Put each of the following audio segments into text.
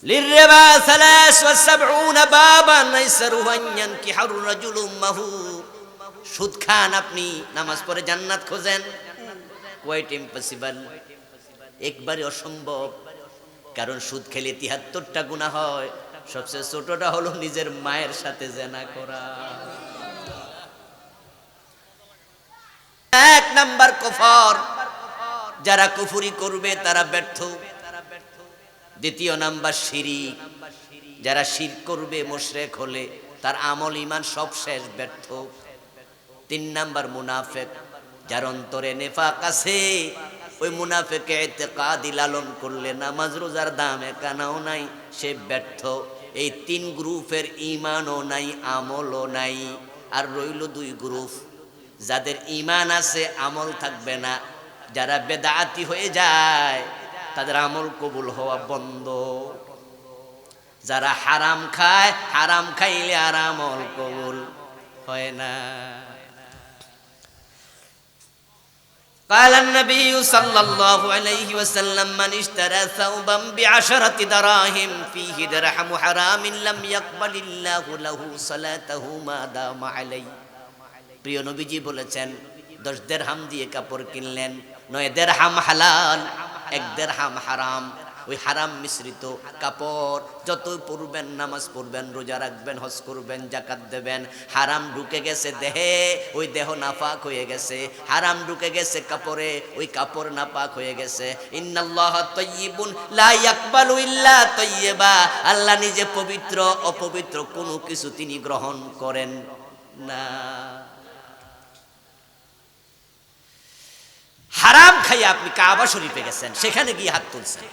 লিররিবা 73 বাবান আইসারুহু আন ইয়ানকিহুর রাজুলু উম্মাহু। সুদ খান আপনি, নামাজ পড়ে জান্নাত খোঁজেন, কোয়াইট ইম্পসিবল, একবারে অসম্ভব। কারণ সুদ খেলে 73টা গুনাহ হয়, সবচেয়ে ছোটটা হলো নিজের মায়ের সাথে জিনা করা। এক নাম্বার কুফর, যারা কুফরি করবে তারা ব্যর্থ। দ্বিতীয় নাম্বার শিরক, যারা শিরক করবে মুশরিক হলে তার আমল ঈমান সব শেষ, ব্যর্থ। তিন নাম্বার মুনাফিক, যার অন্তরে নেফাক আছে, ওই মুনাফিকে ইতিকাদি লালন করলে নামাজ রোজার দামে কানাও নাই, সে ব্যর্থ। এই তিন গ্রুপের ঈমানও নাই, আমলও নাই। আর রইল দুই গ্রুপ, যাদের ঈমান আছে আমল থাকবে না। যারা বেদাতি হয়ে যায় তাদের আমল কবুল হওয়া বন্ধ। যারা হারাম খায়, হারাম খাইলে আর আমল কবুল হয় না। قال النبي صلى الله عليه وسلم من اشترى ثوبا ب10 دراهم فيه درهم حرام لم يقبل الله له صلاته ما دام عليه। প্রিয় নবীজি বলেছেন, 10 দিরহাম দিয়ে কাপড় কিনলেন, 9 দিরহাম হালাল, 1 দিরহাম হারাম। ওই হারাম মিশ্রিত কাপড় যতই পরবেন, নামাজ পড়বেন, রোজা রাখবেন, হজ করবেন, যাকাত দেবেন, হারাম ঢুকে গেছে দেহে, ওই দেহ নাপাক হয়ে গেছে। হারাম ঢুকে গেছে কাপড়ে, ওই কাপড় নাপাক হয়ে গেছে। ইন্নাল্লাহ তাইয়্যিবুন লা ইয়াকবালু ইল্লা তাইয়্যিবা। আল্লাহ নিজে পবিত্র, অপবিত্র কোনো কিছু তিনি গ্রহণ করেন না। হারাম খাইয়া আপনি কাবা শরীফে গেছেন, সেখানে গিয়ে হাত তুলছেন,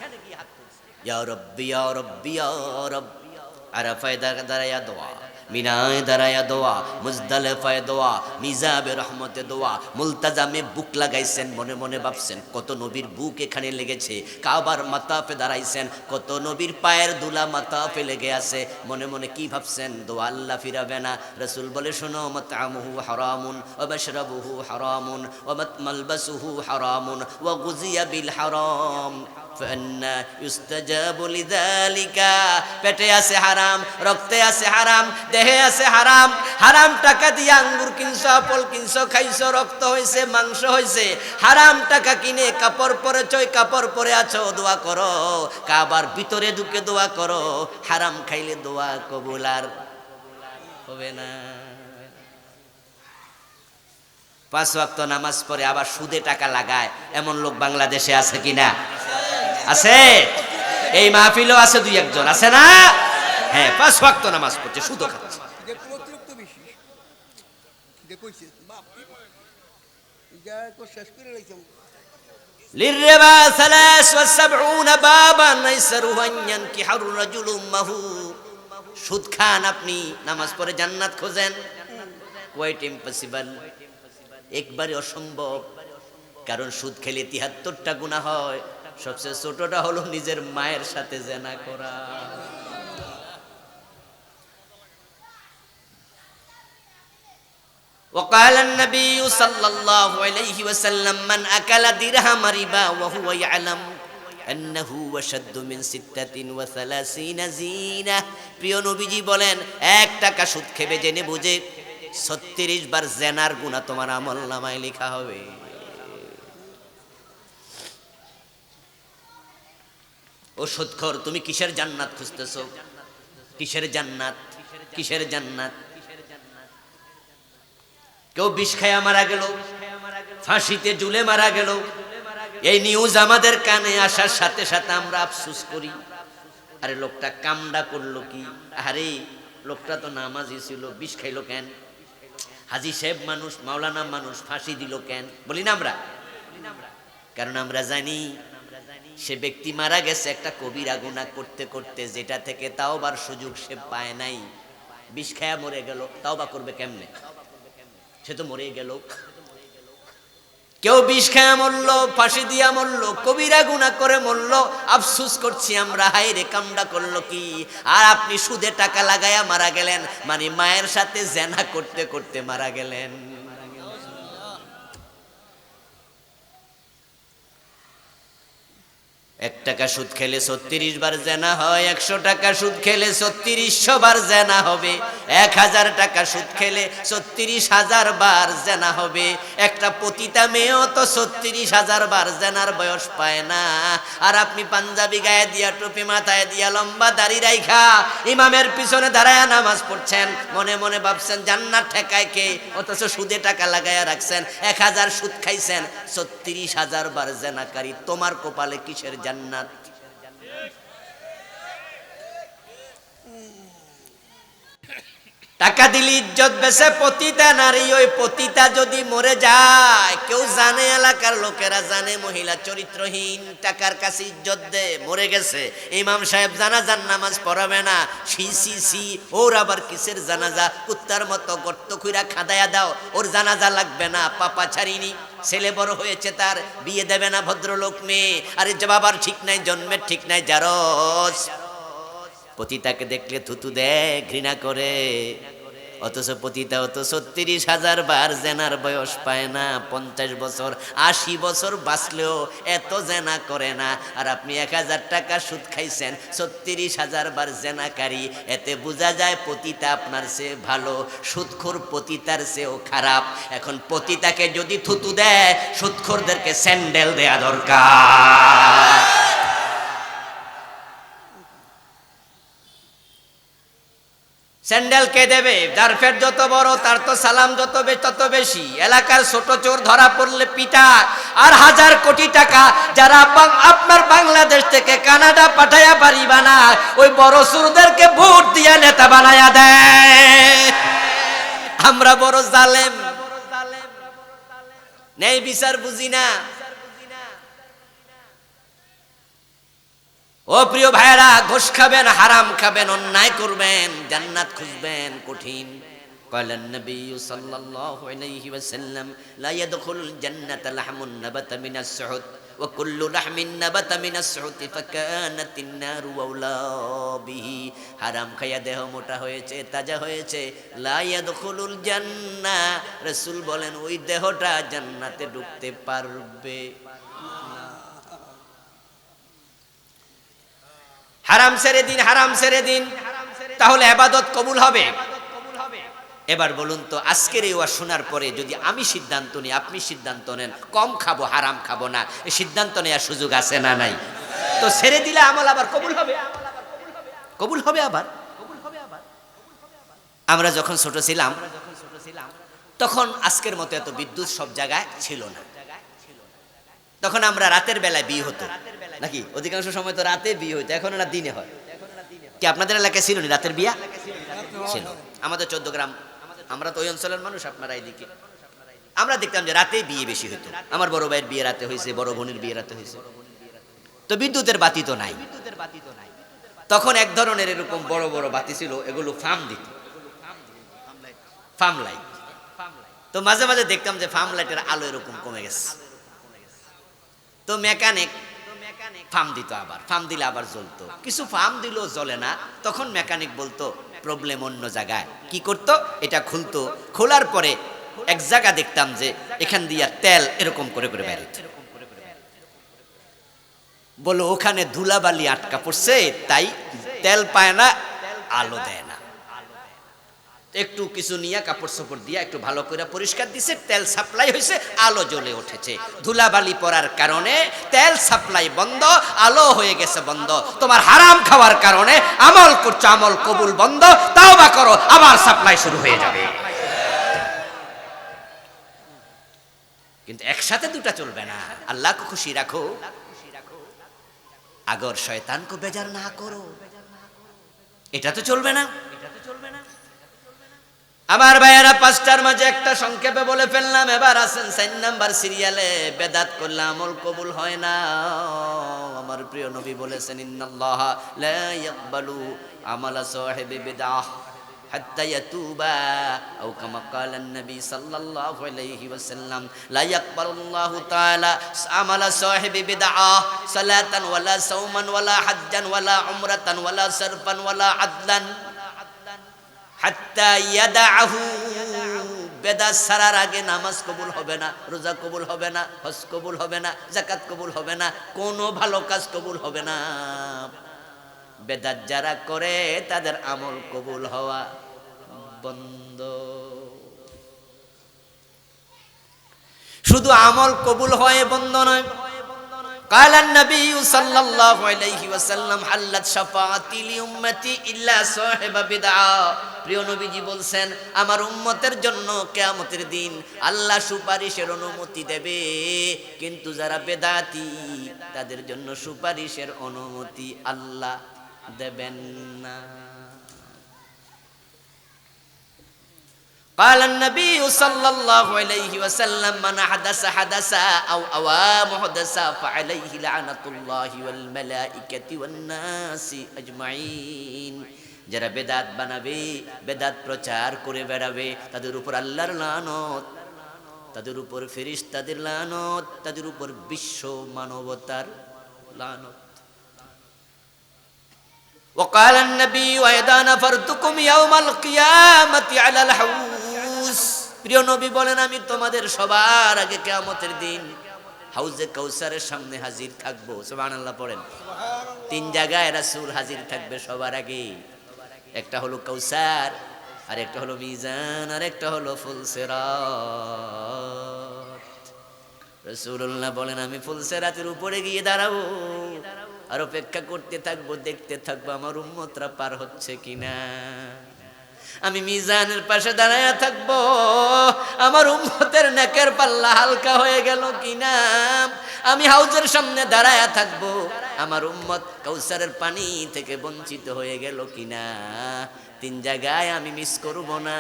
ইয়া রাব্বি ইয়া রাব্বি ইয়া রাব্বি। আরাফায় দাঁড়ায়া দোয়া, মিনায় দাঁড়ায়া দোয়া, মুজদালিফায় দোয়া, মিজাবে রহমতে দোয়া, মুলতাজামে বুক লাগাইছেন, মনে মনে ভাবছেন কত নবীর বুক এখানে লেগেছে। কাবার মাতাফে দাঁড়াইছেন, কত নবীর পায়ের ধুলা মাতাফে লেগে আছে। মনে মনে কি ভাবছেন? দোয়া আল্লাহ ফিরাবে না। রাসূল বলে, শোনো, মাতআমুহু হারামুন ওয়া মাশরাবুহু হারামুন ওয়া মালবাসুহু হারামুন ওয়া গুযিয়া বিল হারাম ফান্না ইউস্তাজাবু লিযালিকা। পেটে আছে হারাম, রক্তে আছে হারাম, দেহে আছে হারাম। হারাম টাকা দিয়ে আঙ্গুর কিনছো, আপেল কিনছো, খাইছো, রক্ত হইছে, মাংস হইছে। হারাম টাকা কিনে কাপড় পরেছো, কাপড় পরে আছো, দোয়া করো, কাবার ভিতরে ঢুকে দোয়া করো। হারাম খাইলে দোয়া কবুল আর হবে না। 5 ওয়াক্ত নামাজ পড়ে আবার সুদে টাকা লাগায়, এমন লোক বাংলাদেশে আছে কিনা? আছে। এই মাহফিলও আছে 2-1 জন, আছে না? হ্যাঁ, 5 ওয়াক্ত নামাজ পড়ছে, সুদ খাচ্ছে। লিররিবা 73 বাবান আইসারুহু আন ইয়ানকিহুর রাজুলু উম্মাহু। সুদ খান আপনি, নামাজ পড়ে জান্নাত খোঁজেন, কোয়াইট ইম্পসিবল, একবারে অসম্ভব। কারণ সুদ খেলে 73টা গুনাহ হয়, সবচেয়ে ছোটটা হলো নিজের মায়ের সাথে জিনা করা। وقال النبي صلى الله عليه وسلم من أكل درهم ربا وهو يعلم أنه أشد من 36 زينة। প্রিয় নবীজি বলেন, 1 টাকা সুদ খেবে জেনে বুঝে 36 বার জেনার গুনাহ তোমার আমলনামায় লেখা হবে। ও সুদখোর, তুমি কিসের জান্নাত খুঁজতেছো? কিসের জান্নাত? কিসের জান্নাত? কেউ বিষ খায়া মারা গেল, ফাঁসিতে ঝুলে মারা গেল, এই নিউজ আমাদের কানে আসার সাথে সাথে আমরা আফসোস করি, আরে লোকটা কামডা করলো কি? আরে লোকটা তো নামাজি ছিল, বিষ খাইলো কেন? হাজী সাহেব মানুষ, মাওলানা মানুষ, ফাঁসি দিল কেন? বলি না আমরা? কারণ আমরা জানি সে ব্যক্তি মারা গেছে একটা কবিরা গুনাহ করতে করতে, যেটা থেকে তাওবার সুযোগ সে পায় নাই। বিষ খায়া মরে গেল, তাওবা করবে কেমনে? সে তো মরে গেল। কেউ বিষ খায়া মরলো, ফাঁসি দিয়া মরলো, কবিরা গুনাহ করে মরলো, আফসোস করছি আমরা, হায় রে কামডা করলো কি? আর আপনি সুদে টাকা লাগায়া মারা গেলেন, মানে মায়ের সাথে জিনা করতে করতে মারা গেলেন। 1 টাকা সুদ খেলে 36 বার জেনা হয়, 100 টাকা সুদ খেলে 3600 বার জেনা হবে, 1000 টাকা সুদ খেলে 36,000 বার জেনা হবে। একটা পতিতা মেয়েও তো 36,000 বার জেনার বয়স পায় না। আর আপনি পাঞ্জাবি গায়ে দিয়া, টুপি মাথায় দিয়া, লম্বা দাড়ি রাইখা ইমামের পিছনে দাঁড়ায়া নামাজ পড়ছেন, মনে মনে ভাবছেন জান্নাত ঠেকায় কে, অথচ সুদে টাকা লাগায়া রাখছেন, 1000 সুদ খাইছেন, 36,000 বার জেনাকারী। তোমার কপালে কিসের জান্নাত? টাকা দিলি ইজ্জত বেচে পতিতা নারী, ওই পতিতা যদি মরে যায়, কেউ জানে, এলাকার লোকেরা জানে মহিলা চরিত্রহীন, টাকার কাছে ইজ্জত দে, মরে গেছে, ইমাম সাহেব জানাজার নামাজ পড়াবে না, সি সি সি, ওর আবার কিসের জানাজা, কুত্তার মতো গর্ত খুইরা খাদায়া দাও, ওর জানাজা লাগবে না, পাপা ছাড়িনি, ছেলে বড় হয়েছে তার বিয়ে দেবে না ভদ্রলোক মেয়ে, আরে বাবার ঠিক নাই, জন্মের ঠিক নাই, জারজ। পতিতাকে দেখলে থুতু দেয়, ঘৃণা করে, অথচ পতিতা তো 36,000 বার জেনার বয়স পায় না, 50 বছর 80 বছর বাঁচলেও এত জেনা করে না। আর আপনি 1000 টাকা সুদ খাইছেন, 36,000 বার জেনাকারী। এতে বোঝা যায় পতিতা আপনার চেয়ে ভালো, সুদখোর পতিতার চেয়েও খারাপ। এখন পতিতাকে যদি থুতু দেয়, সুদখোরদেরকে স্যান্ডেল দেয়া দরকার। স্যান্ডেল কে দেবে? যার পেট যত বড় তার তো সালাম তত বেশি। এলাকার ছোট চোর ধরা পড়লে পিটা, আর 1000 কোটি টাকা যারা আপনার বাংলাদেশ থেকে কানাডা পাঠায়া বাড়ি বানায়, ওই বড় চোরদেরকে ভোট দিয়া নেতা বানায়া দেয়। আমরা বড় জালেম, ন্যায় বিচার বুঝি না। ও প্রিয় ভাইরা, ঘুষ খাবেন, হারাম খাবেন, অন্যায় করবেন, জান্নাত খুঁজবেন কঠিন। قال النبي صلى الله عليه وسلم لا يدخل الجنة لحم نبت من السحت وكل لحم نبت من السحت فكانت النار أولى به। হারাম খাইয়া দেহ মোটা হয়েছে, তাজা হয়েছে, লা ইয়াদখুলুল জান্নাহ, রাসূল বলেন ওই দেহটা জান্নাতে ঢুকতে পারবে। হারাম ছেড়ে দিন, হারাম ছেড়ে দিন, তাহলে ইবাদত কবুল হবে। এবার বলুন তো, আজকের এই ওয়াজ শোনার পরে যদি আমি সিদ্ধান্ত নিই, আপনি সিদ্ধান্ত নেন কম খাবো, হারাম খাবো না, এই সিদ্ধান্ত নেওয়ার সুযোগ আছে না নাই? তো ছেড়ে দিলে আমল আবার কবুল হবে, কবুল হবে আবার। আমরা যখন ছোট ছিলাম তখন আজকের মতো এত বিদ্যুৎ সব জায়গায় ছিল না। তখন আমরা রাতের বেলায় বিয়ে হতো নাকি, অধিকাংশ সময় তো রাতে বিয়ে হইতো, এখন না দিনে হয়। কি আপনাদের এলাকায় ছিল না রাতের বিয়া? ছিল। আমাদের 14 গ্রাম, আমরা তো ওই অঞ্চলের মানুষ, আপনারা এইদিকে। আমরা দেখতাম যে রাতেই বিয়ে বেশি হইতো। আমার বড় ভাইয়ের বিয়ে রাতে হয়েছে, বড় বোনের বিয়ে রাতে হয়েছে। তো বিদ্যুতের বাতি তো নাই। তখন এক ধরনের এরকম বড় বড় বাতি ছিল, এগুলো ফার্ম দিত, ফার্ম লাইট। তো মাঝে মাঝে দেখতাম যে ফার্ম লাইটের আলো এরকম কমে গেছে। তো মেকানিক ফার্ম দিত, আবার ফার্ম দিলে আবার জ্বলতো, কিছু ফার্ম দিলেও জ্বলে না। তখন মেকানিক বলতো প্রবলেম অন্য জায়গায়। কি করতো, এটা খুলতো, খোলার পরে এক জায়গা দেখতাম যে এখান দিয়া তেল এরকম করে করে বের হতো। বলো ওখানে ধুলাবালি আটকা পড়ছে, তাই তেল পায় না, আলো দেয় না। একটু কিছু নিয়ে কাপড় চোপড় দিয়ে একটু ভালো করে পরিষ্কার দিছে, তেল সাপ্লাই হয়েছে, আলো জ্বলে উঠেছে। ধুলাবালি পড়ার কারণে তেল সাপ্লাই বন্ধ, আলো হয়ে গেছে বন্ধ। তোমার হারাম খাওয়ার কারণে আমল করছো, আমল কবুল বন্ধ, তাওবা করো, আবার সাপ্লাই শুরু হয়ে যাবে। কিন্তু একসাথে দুটা চলবে না। আল্লাহকে খুশি রাখো, আগর শয়তানকে বেজার না করো, এটা তো চলবে না। আমার ভাইয়েরা, 5টার মাঝে একটা সংক্ষেপে বলে ফেললাম। এবার আছেন 4 নাম্বার সিরিয়ালে, বেদাত করলে আমল কবুল হয় না। আমার প্রিয় নবী বলেছেন, ইন্নাল্লাহা লা ইয়াকবালু আমালা সাহিবি বিদআহ হাত্তা ইয়াতুবা, আও কামা ক্বালা নবী সাল্লাল্লাহু আলাইহি ওয়াসাল্লাম, লা ইয়াকবালুল্লাহু তাআলা আমালা সাহিবি বিদআহ সালাতান ওয়ালা সাওমান ওয়ালা হাজ্জান ওয়ালা উমরাতান ওয়ালা সারফান ওয়ালা আদলান হাত্তা ইয়াদাহু বেদাত ছাড়ার আগে নামাজ কবুল হবে না, রোজা কবুল হবে না, হজ কবুল হবে না, যাকাত কবুল হবে না, কোনো ভালো কাজ কবুল হবে না। বেদাত যারা করে তাদের আমল কবুল হওয়া বন্ধ। শুধু আমল কবুল হয় বন্ধ নয়, قال النبي صلى الله عليه وسلم حلت شفاعتي لأمتي إلا صاحب بدعة। প্রিয় নবীজি বলছেন আমার উম্মতের জন্য কিয়ামতের দিন আল্লাহ সুপারিশের অনুমতি দেবে, কিন্তু যারা বেদাতি তাদের জন্য সুপারিশের অনুমতি আল্লাহ দেবেন না। قال النبي صلى الله عليه وسلم من حدث حدثا أو أوى محدثا فعليه لعنة الله والملائكة والناس أجمعين। যারা বেদাত বানাবে, বেদাত প্রচার করে বেড়াবে, তাদের উপর আল্লাহর লানত, তাদের উপর ফেরেশতাদের লানত, তাদের উপর বিশ্ব মানবতার লানত। وقال النبي وإذا نفرتكم يوم القيامة على الحوض। প্রিয় নবী বলেন আমি তোমাদের সবার আগে কিয়ামতের দিন হাউজে কাউসারের সামনে হাজির থাকবো। সুবহানাল্লাহ পড়েন। তিন জায়গায় রাসূল হাজির থাকবে সবার আগে, একটা হলো কাউসার, আর একটা হলো মিজান, আর একটা হলো ফুলসিরাত। রাসূলুল্লাহ বলেন আমি ফুলসিরাতের উপরে গিয়ে দাঁড়াবো আর অপেক্ষা করতে থাকবো, দেখতে থাকবো আমার উম্মতরা পার হচ্ছে কিনা। আমি মিজানের পাশে দাঁড়ায়া থাকবো আমার উম্মতের নেকের পাল্লা হালকা হয়ে গেল কিনা। আমি হাউজের সামনে দাঁড়ায়া থাকবো আমার উম্মত কাউসারের পানি থেকে বঞ্চিত হয়ে গেল কিনা। তিন জায়গায় আমি মিস করব না,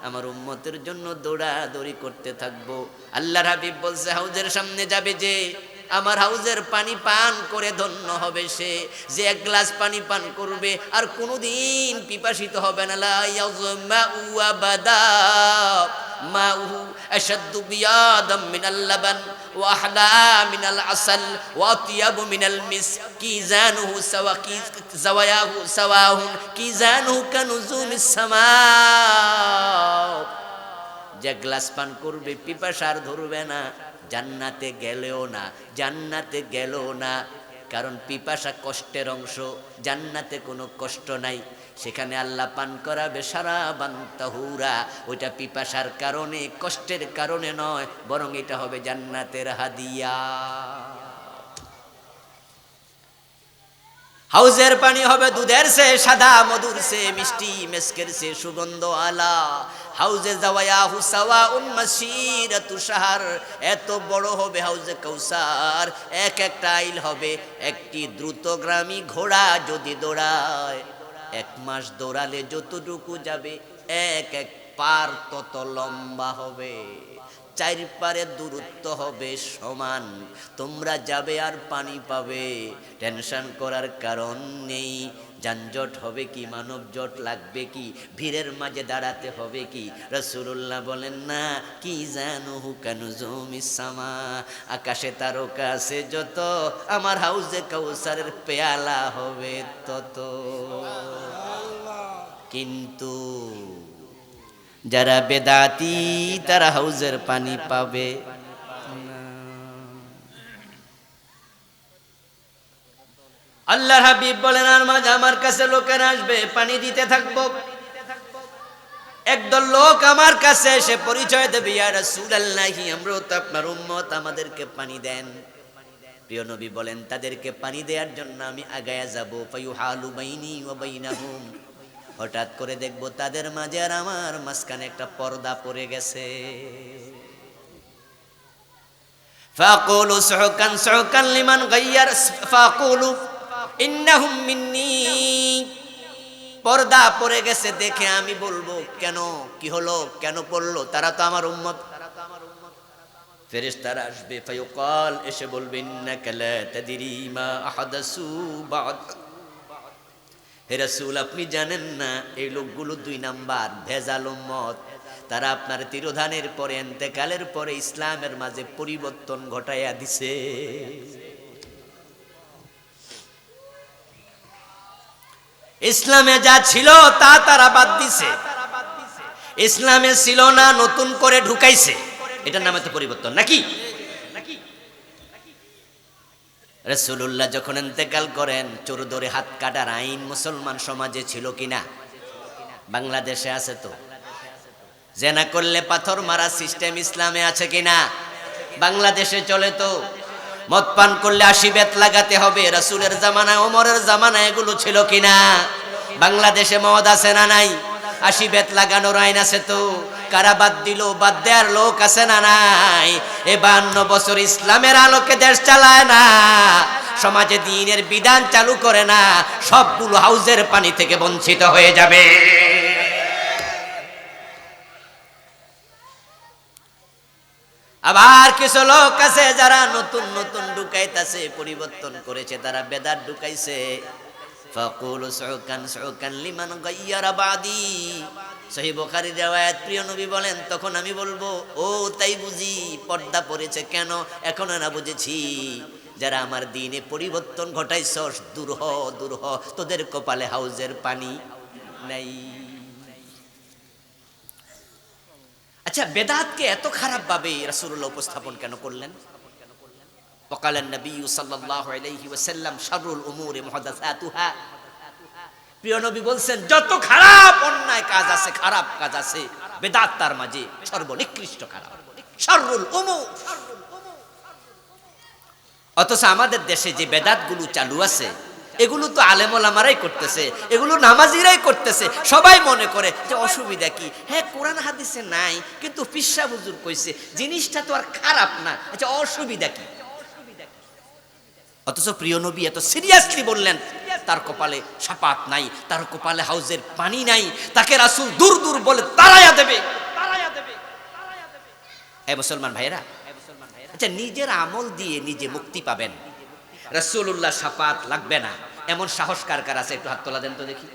আমার উম্মতের জন্য দৌড়াদৌড়ি করতে থাকবো। আল্লাহর হাবিব বলছে হাউজের সামনে যাবে যে আমার হাউজের পানি পান করে ধন্য হবে সে, যে এক গ্লাস পানি পান করবে আর কোনোদিন পিপাসিত হবে না। লা ইয়াযমাউ আবাদা মাউহু আশাদ্দু বিয়াদাম মিনাল লাবান ওয়া আহলা মিনাল আসাল ওয়া আতিয়াবু মিনাল মিসক কিজানুহু সাওয়াকি জাওয়ায়াহু সাওয়াহুন কিজানুহু কানুজুমিস সামা। যে গ্লাস পান করবে পিপাসা আর ধরবে না, জান্নাতে গেলেও না, জান্নাতে গেলেও না। কারণ পিপাসা কষ্টের অংশ, জান্নাতে কোনো কষ্ট নাই। সেখানে আল্লাহ পান করাবে সারাবান তাহুরা। ওইটা পিপাসার কারণে, কষ্টের কারণে নয়, বরং এটা হবে জান্নাতের হাদিয়া। হাউজের পানি হবে দুধের সে সাদা, মধুর সে মিষ্টি, মেসকের সে সুগন্ধ আলা। হাউজে যাওয়ায়াহু সাওয়াউন মাসিরাতু শাহর। এত বড় হবে হাউজে কাউসার, এক একটা আইল হবে একটি দ্রুতগামী ঘোড়া যদি দৌড়ায়। এক মাস দৌড়ালে যতটুকু যাবে এক এক পার তত লম্বা হবে, চার পারের দূরত্ব হবে সমান। তোমরা যাবে আর পানি পাবে, টেনশন করার কারণ নেই। যানজট হবে কি, মানব জট লাগবে কি, ভিড়ের মাঝে দাঁড়াতে হবে কি। রাসূলুল্লাহ বলেন না কি জানুহু কানুজুমিস সামা। আকাশে তারকা আছে যত, আমার হাউজে কাউসারের পেয়ালা হবে তত। কিন্তু যারা বেদাতি তারা হাউজের পানি পাবে না। আল্লাহর হাবিব বলেন আর মাঝে আমার কাছে লোকেরা আসবে, পানি দিতে থাকবো। একদল লোক আমার কাছে এসে পরিচয় দেবে, ইয়া রাসূলুল্লাহি আমরাও তো আপনার উম্মত, আমাদেরকে পানি দেন। প্রিয় নবী বলেন তাদেরকে পানি দেওয়ার জন্য আমি আগায়া যাব। ফায়ুহালু বাইনি ওয়া বাইনাহুম। হঠাৎ করে দেখবো তাদের মাঝে আর আমার মাঝখানে একটা পর্দা পড়ে গেছে। ফাকুলু সুহকান সুহকান লিমান গায়্যার ফাকুলু ইন্নাহুম মিন্নি। পর্দা পড়ে গেছে দেখে আমি বলবো কেন, কি হলো, কেন পড়লো, তারা তো আমার উম্মত। ফেরেশতারা আসবে, ফায়ুকাল এসে বলবে ইন্নাকা লা তাদরি মা আহাদাসু বা'দ। হে রাসূল আপনি জানেন না এই লোকগুলো 2 নাম্বার ভেজাল উম্মত। তারা আপনার তিরোধানের পরে, ইন্তেকালের পরে ইসলামের মাঝে পরিবর্তন ঘটাইয়া দিছে। ইসলামে যা ছিল তা তারা বাদ দিছে। ইসলামে ছিল না, নতুন করে ঢুকাইছে, এটার নামে তো পরিবর্তন নাকি? রাসূলুল্লাহ যখন ইন্তেকাল করেন, চোর ধরে হাত কাটার আইন মুসলমান সমাজে ছিল কিনা? বাংলাদেশে আছে তো। জেনা করলে পাথর মারা সিস্টেম ইসলামে আছে কিনা? বাংলাদেশে চলে তো। মদ পান করলে 80 বেত লাগাতে হবে, রাসূলের জামানায়, ওমরের জামানায় এগুলো ছিল কিনা? বাংলাদেশে মদ আছে না নাই? 80 বেত লাগানোর আইন আছে তো। কারা বাদ দিল? বাদ দেওয়ার লোক আছে না নাই? 52 বছর ইসলামের আলোকে দেশ চালায় না, সমাজে দ্বীনের বিধান চালু করে না, সবগুলো হাউজের পানি থেকে বঞ্চিত হয়ে যাবে। আবার কিছু লোক আছে যারা নতুন নতুন ঢুকাইতেছে, পরিবর্তন করেছে, তারা বেদাত ঢুকাইছে। ফাকুলু সুকান সুকান লিমান গায়্যারা বাদি, সহিহ বুখারীর riwayat, প্রিয় নবী বলেন, তখন আমি বলবো, ও তাই বুঝি পর্দা পড়েছে কেন, এখনো না বুঝেছি। যারা আমার দ্বীনে পরিবর্তন ঘটাইছস, দূর হ, দূর হ, তোদের কপালে হাউজের পানি নাই। আচ্ছা, বেদাতকে এত খারাপ ভাবে রাসূলুল্লাহ উপস্থাপন কেন করলেন? ওয়াকালান নবী সাল্লাল্লাহু আলাইহি ওয়াসাল্লাম শাররুল উমুরি মুহদাসাতুহা, প্রিয় নবী বলছেন, যত খারাপ অন্যায় কাজ আছে, খারাপ কাজ আছে, বেদাত তার মাঝে সর্বনিকৃষ্ট খারাপ, শাররুল উমুর। অথচ আমাদের দেশে যে বেদাতগুলো চালু আছে, এগুলো তো আলেম ওলামারাই করতেছে, এগুলো নামাজিরাই করতেছে। সবাই মনে করে যে অসুবিধা কি, হ্যাঁ কোরআন হাদিসে নাই, কিন্তু পিসা হুজুর কইছে, জিনিসটা তো আর খারাপ না, আচ্ছা অসুবিধা কি? অথচ প্রিয় নবী এত সিরিয়াসলি বললেন, তার কপালে শাফাত নাই, তার কপালে হাউজের পানি নাই, তাকে রাসূল দূর দূর বলে তাড়াইয়া দেবে। এই মুসলমান ভাইরা, আচ্ছা নিজের আমল দিয়ে নিজে মুক্তি পাবেন, রাসূলুল্লাহ শাফাত লাগবে না, এমন সাহস কার কার আছে? একটু হাত তোলা দেন তো দেখি।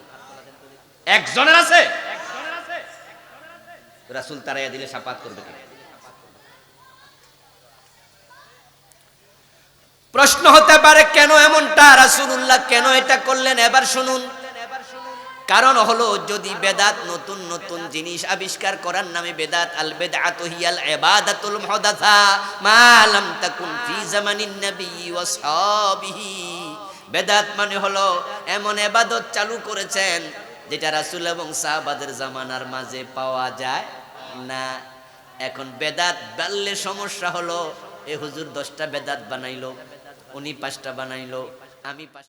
একজনের আছে? রাসূল তাড়াইয়া দিলে শাফাত করবে কে? প্রশ্ন হতে পারে কেন এমনটা, রাসূলুল্লাহ কেন এটা করলেন? এবার শুনুন। কারণ হলো, যদি বেদাত, নতুন নতুন জিনিস আবিষ্কার করার নামে বেদাত, আল বিদআতু হিয়াল ইবাদাতুল মুহদাসা মা লাম তাকুন ফি জামানিন নবী ওয়া আসহাবিহি। বেদাত মানে হলো এমন ইবাদত চালু করেছেন যেটা রাসূল এবং সাহাবাদের জামানার মাঝে পাওয়া যায় না। এখন বেদাত বাড়লে সমস্যা হলো, এ হুজুর 10টা বেদাত বানাইলো, উনি 5টা বানাইলো, আমি